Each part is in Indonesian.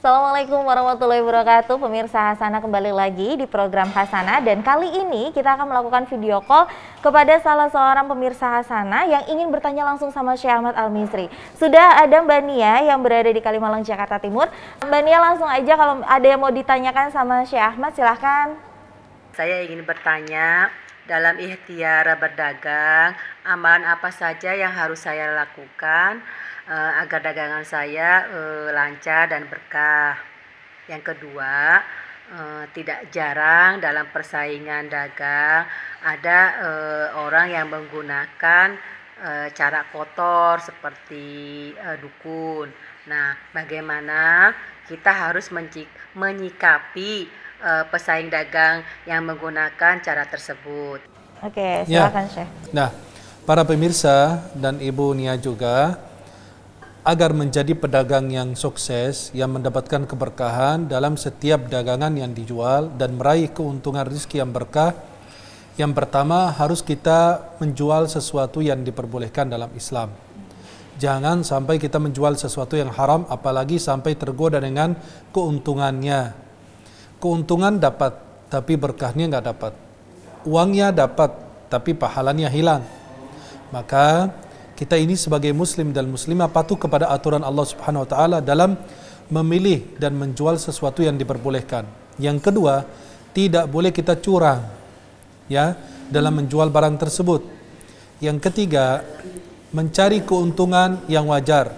Assalamualaikum warahmatullahi wabarakatuh. Pemirsa Hasanah, kembali lagi di program Hasanah, dan kali ini kita akan melakukan video call kepada salah seorang pemirsa Hasanah yang ingin bertanya langsung sama Syekh Ahmad Al-Misri. Sudah ada Mbak Nia yang berada di Kalimalang, Jakarta Timur. Mbak Nia, langsung aja kalau ada yang mau ditanyakan sama Syekh Ahmad, silahkan. Saya ingin bertanya, dalam ikhtiar berdagang, amalan apa saja yang harus saya lakukan agar dagangan saya lancar dan berkah. Yang kedua, tidak jarang dalam persaingan dagang ada orang yang menggunakan cara kotor seperti dukun. Nah, bagaimana kita harus menyikapi pesaing dagang yang menggunakan cara tersebut? Oke, silakan Syekh. Nah, para pemirsa dan Ibu Nia juga, agar menjadi pedagang yang sukses, yang mendapatkan keberkahan dalam setiap dagangan yang dijual dan meraih keuntungan rezeki yang berkah, yang pertama harus kita menjual sesuatu yang diperbolehkan dalam Islam. Jangan sampai kita menjual sesuatu yang haram, apalagi sampai tergoda dengan keuntungannya. Keuntungan dapat, tapi berkahnya nggak dapat. Uangnya dapat, tapi pahalanya hilang. Maka kita ini sebagai muslim dan muslimah patuh kepada aturan Allah Subhanahu wa taala dalam memilih dan menjual sesuatu yang diperbolehkan. Yang kedua, tidak boleh kita curang ya dalam menjual barang tersebut. Yang ketiga, mencari keuntungan yang wajar.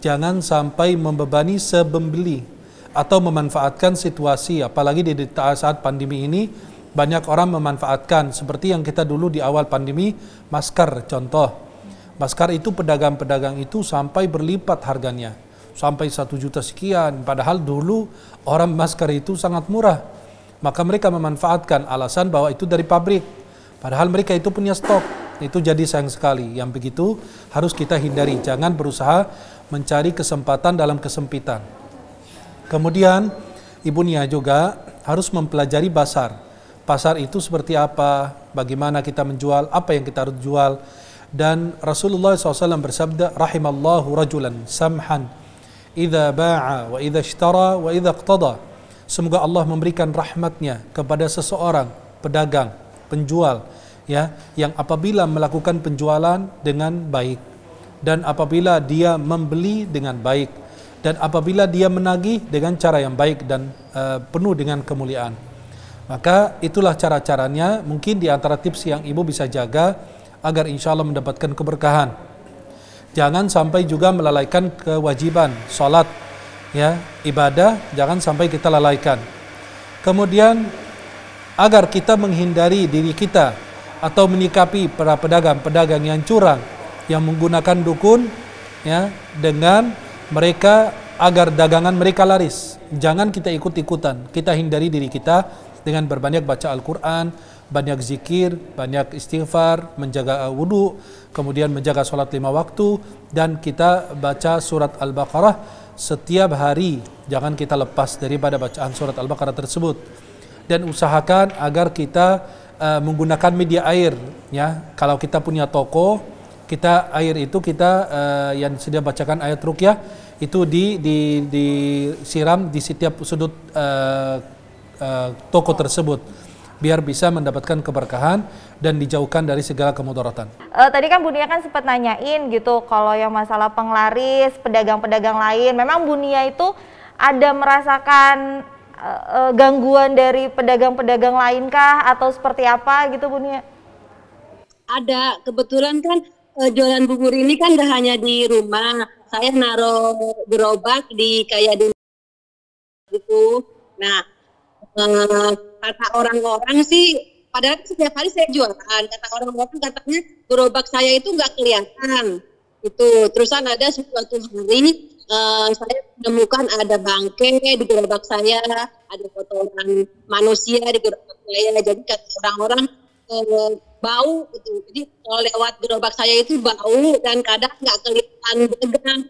Jangan sampai membebani sebembeli atau memanfaatkan situasi, apalagi di saat pandemi ini banyak orang memanfaatkan, seperti yang kita dulu di awal pandemi, masker contoh. Masker itu pedagang-pedagang itu sampai berlipat harganya, sampai 1 juta sekian, padahal dulu orang masker itu sangat murah. Maka mereka memanfaatkan alasan bahwa itu dari pabrik, padahal mereka itu punya stok. Itu jadi sayang sekali. Yang begitu harus kita hindari, jangan berusaha mencari kesempatan dalam kesempitan. Kemudian Ibu Nia juga harus mempelajari pasar. Pasar itu seperti apa, bagaimana kita menjual, apa yang kita harus jual. Dan Rasulullah SAW bersabda, rahimallahu rajulan samhan idza ba'a wa idza ishtara wa idza iqtada. Semoga Allah memberikan rahmatnya kepada seseorang pedagang, penjual ya, yang apabila melakukan penjualan dengan baik, dan apabila dia membeli dengan baik, dan apabila dia menagih dengan cara yang baik dan penuh dengan kemuliaan. Maka itulah cara-caranya, mungkin di antara tips yang ibu bisa jaga agar insya Allah mendapatkan keberkahan. Jangan sampai juga melalaikan kewajiban salat ya, ibadah jangan sampai kita lalaikan. Kemudian agar kita menghindari diri kita atau menyikapi para pedagang-pedagang yang curang, yang menggunakan dukun ya, dengan mereka agar dagangan mereka laris. Jangan kita ikut-ikutan. Kita hindari diri kita dengan berbanyak baca Al-Quran, banyak zikir, banyak istighfar, menjaga wudu, kemudian menjaga sholat 5 waktu, dan kita baca surat Al-Baqarah setiap hari. Jangan kita lepas daripada bacaan surat Al-Baqarah tersebut. Dan usahakan agar kita menggunakan media air ya. Kalau kita punya toko, kita air itu kita yang sudah bacakan ayat ruqyah itu disiram di setiap sudut toko tersebut, biar bisa mendapatkan keberkahan dan dijauhkan dari segala kemudaratan. Tadi kan Bu Nia kan sempat nanyain gitu, kalau yang masalah penglaris, pedagang-pedagang lain, memang Bu Nia itu ada merasakan gangguan dari pedagang-pedagang lain kah, atau seperti apa gitu Bu Nia? Ada, kebetulan kan jualan bubur ini kan gak hanya di rumah, saya naruh gerobak di kayak di gitu. Nah, kata orang-orang sih, padahal setiap hari saya jualan, kata orang-orang katanya gerobak saya itu nggak kelihatan itu. Terusan ada suatu hari saya menemukan ada bangke di gerobak saya, ada kotoran manusia di gerobak saya. Jadi kata orang-orang bau gitu. Jadi kalau lewat gerobak saya itu bau dan kadang nggak kelihatan dagang.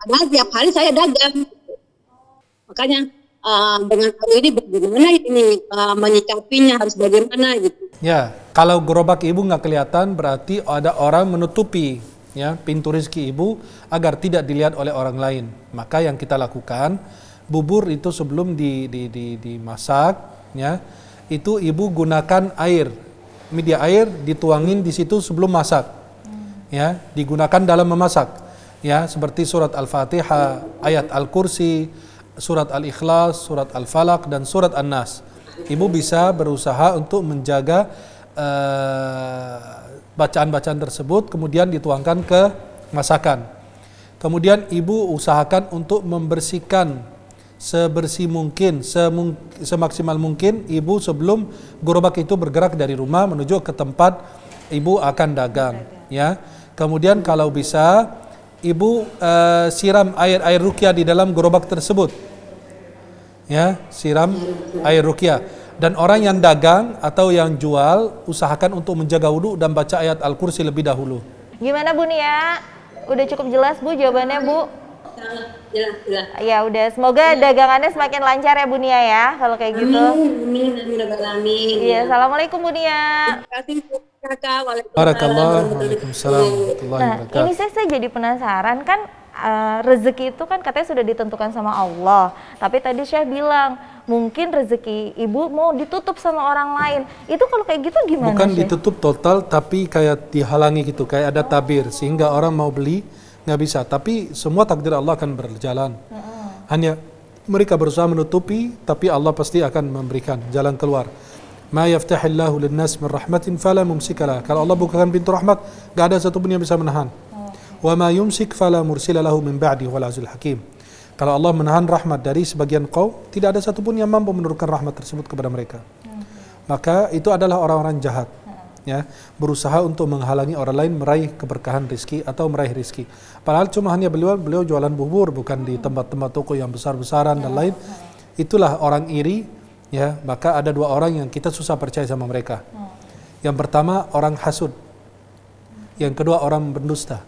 Padahal tiap hari saya dagang. Makanya dengan hal ini bagaimana ini menyikapinya, harus bagaimana gitu. Ya, kalau gerobak ibu nggak kelihatan berarti ada orang menutupi ya pintu rezeki ibu agar tidak dilihat oleh orang lain. Maka yang kita lakukan, bubur itu sebelum dimasak, ya, itu ibu gunakan air, media air dituangin di situ sebelum masak, ya, digunakan dalam memasak, ya, seperti surat Al-Fatihah, ayat Al-Kursi, surat Al-Ikhlas, surat Al-Falaq, dan surat An-Nas. Ibu bisa berusaha untuk menjaga bacaan-bacaan tersebut, kemudian dituangkan ke masakan. Kemudian ibu usahakan untuk membersihkan sebersih mungkin, semaksimal mungkin ibu sebelum gerobak itu bergerak dari rumah menuju ke tempat ibu akan dagang, ya. Kemudian kalau bisa ibu siram air ruqyah di dalam gerobak tersebut, ya, siram air ruqyah. Dan orang yang dagang atau yang jual usahakan untuk menjaga wudu dan baca ayat Al-Kursi lebih dahulu. Gimana Bu Nia? Udah cukup jelas Bu jawabannya Bu? Jelas. Ya udah, semoga dagangannya semakin lancar ya Bu Nia ya, kalau kayak gitu. Amin. Iya, assalamualaikum Bu Nia. Terima kasih Kakak. Waalaikumsalam warahmatullahi Nah, wabarakatuh. ini saya jadi penasaran kan, rezeki itu kan katanya sudah ditentukan sama Allah. Tapi tadi Syekh bilang mungkin rezeki ibu mau ditutup sama orang lain. Itu kalau kayak gitu gimana? Bukan Syekh? ditutup total, tapi kayak dihalangi gitu, kayak ada tabir sehingga orang mau beli nggak bisa. Tapi semua takdir Allah akan berjalan. Hanya mereka berusaha menutupi, tapi Allah pasti akan memberikan jalan keluar. Ma yaftahillahu linnas min rahmatin fala mumsikalah. Kalau Allah bukakan pintu rahmat, nggak ada satupun yang bisa menahan. Wa ma yumsik fala mursila lahu min ba'di wal azizul hakim. Kalau Allah menahan rahmat dari sebagian kaum, tidak ada satupun yang mampu menurunkan rahmat tersebut kepada mereka. Maka itu adalah orang-orang jahat, ya, berusaha untuk menghalangi orang lain meraih keberkahan rezeki atau meraih rezeki. Padahal cuma hanya beliau jualan bubur, bukan di tempat-tempat toko yang besar-besaran dan lain. Itulah orang iri, ya. Maka ada dua orang yang kita susah percaya sama mereka. Yang pertama orang hasud, yang kedua orang berdusta.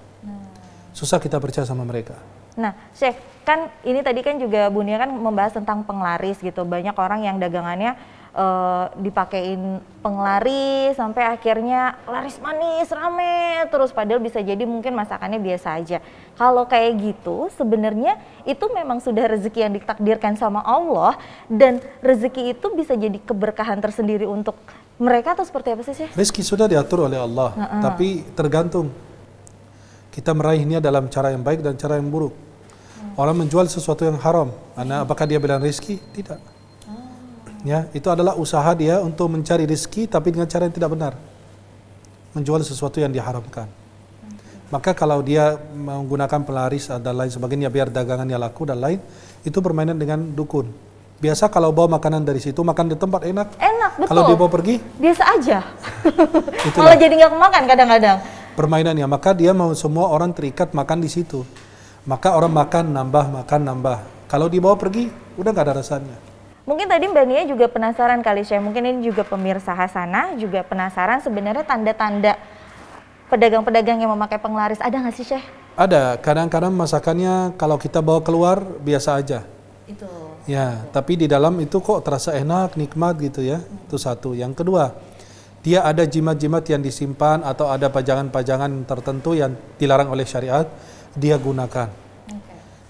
Susah kita percaya sama mereka. Nah, Syekh, kan ini tadi kan juga Bu Nia kan membahas tentang penglaris gitu. Banyak orang yang dagangannya dipakein penglaris sampai akhirnya laris manis, rame terus, padahal bisa jadi mungkin masakannya biasa aja. Kalau kayak gitu sebenarnya itu memang sudah rezeki yang ditakdirkan sama Allah, dan rezeki itu bisa jadi keberkahan tersendiri untuk mereka atau seperti apa sih, Syekh? Rezeki sudah diatur oleh Allah, tapi tergantung kita meraihnya dalam cara yang baik dan cara yang buruk. Orang menjual sesuatu yang haram, apakah dia bilang rezeki? Tidak. Ya, itu adalah usaha dia untuk mencari rezeki tapi dengan cara yang tidak benar. Menjual sesuatu yang diharamkan. Maka kalau dia menggunakan pelaris dan lain sebagainya biar dagangannya laku dan lain, itu permainan dengan dukun. Biasa kalau bawa makanan dari situ, makan di tempat enak. Enak, betul. Kalau dibawa pergi? Biasa aja. Itulah. Malah jadi nggak kemakan kadang-kadang. Permainannya, maka dia mau semua orang terikat makan di situ. Maka orang makan nambah. Kalau dibawa pergi, udah nggak ada rasanya. Mungkin tadi Mbak Nia juga penasaran kali, Syekh. Mungkin ini juga pemirsa Hasanah juga penasaran sebenarnya tanda-tanda pedagang-pedagang yang memakai penglaris ada nggak sih, Syekh? Ada, kadang-kadang masakannya kalau kita bawa keluar biasa aja. Itu. Ya, tapi di dalam itu kok terasa enak, nikmat gitu ya. Itu satu. Yang kedua, dia ada jimat-jimat yang disimpan atau ada pajangan-pajangan tertentu yang dilarang oleh syariat, dia gunakan.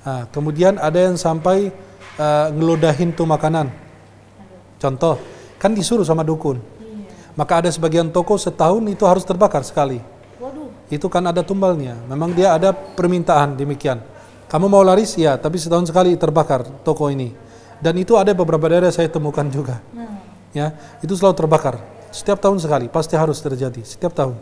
Nah, kemudian ada yang sampai ngeludahin tuh makanan. Contoh, kan disuruh sama dukun. Maka ada sebagian toko setahun itu harus terbakar sekali. Itu kan ada tumbalnya. Memang dia ada permintaan demikian. Kamu mau laris? Ya, tapi setahun sekali terbakar toko ini. Dan itu ada beberapa daerah saya temukan juga. Ya, itu selalu terbakar. Setiap tahun sekali, pasti harus terjadi. Setiap tahun.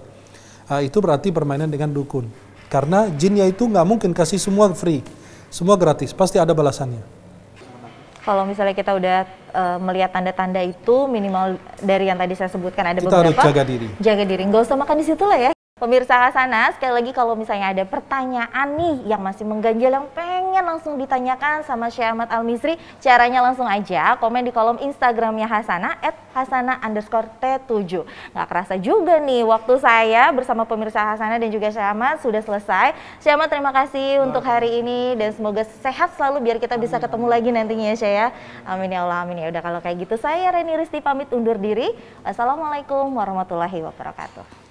Itu berarti permainan dengan dukun. Karena jinnya itu nggak mungkin kasih semua free. Semua gratis, pasti ada balasannya. Kalau misalnya kita udah melihat tanda-tanda itu, minimal dari yang tadi saya sebutkan ada Kita beberapa. harus jaga diri. Jaga diri, nggak usah makan di situ lah ya. Pemirsa Hasanah, sekali lagi kalau misalnya ada pertanyaan nih yang masih mengganjal, yang pengen langsung ditanyakan sama Syekh Ahmad Al-Misri, caranya langsung aja komen di kolom Instagramnya Hasanah @hasanah_t7. Nggak kerasa juga nih waktu saya bersama pemirsa Hasanah dan juga Syekh Ahmad sudah selesai. Syekh Ahmad, terima kasih untuk hari ini dan semoga sehat selalu biar kita bisa ketemu lagi nantinya ya, Syekh ya. Amin ya Allah, amin. Ya udah, kalau kayak gitu saya Reni Risti pamit undur diri. Wassalamualaikum warahmatullahi wabarakatuh.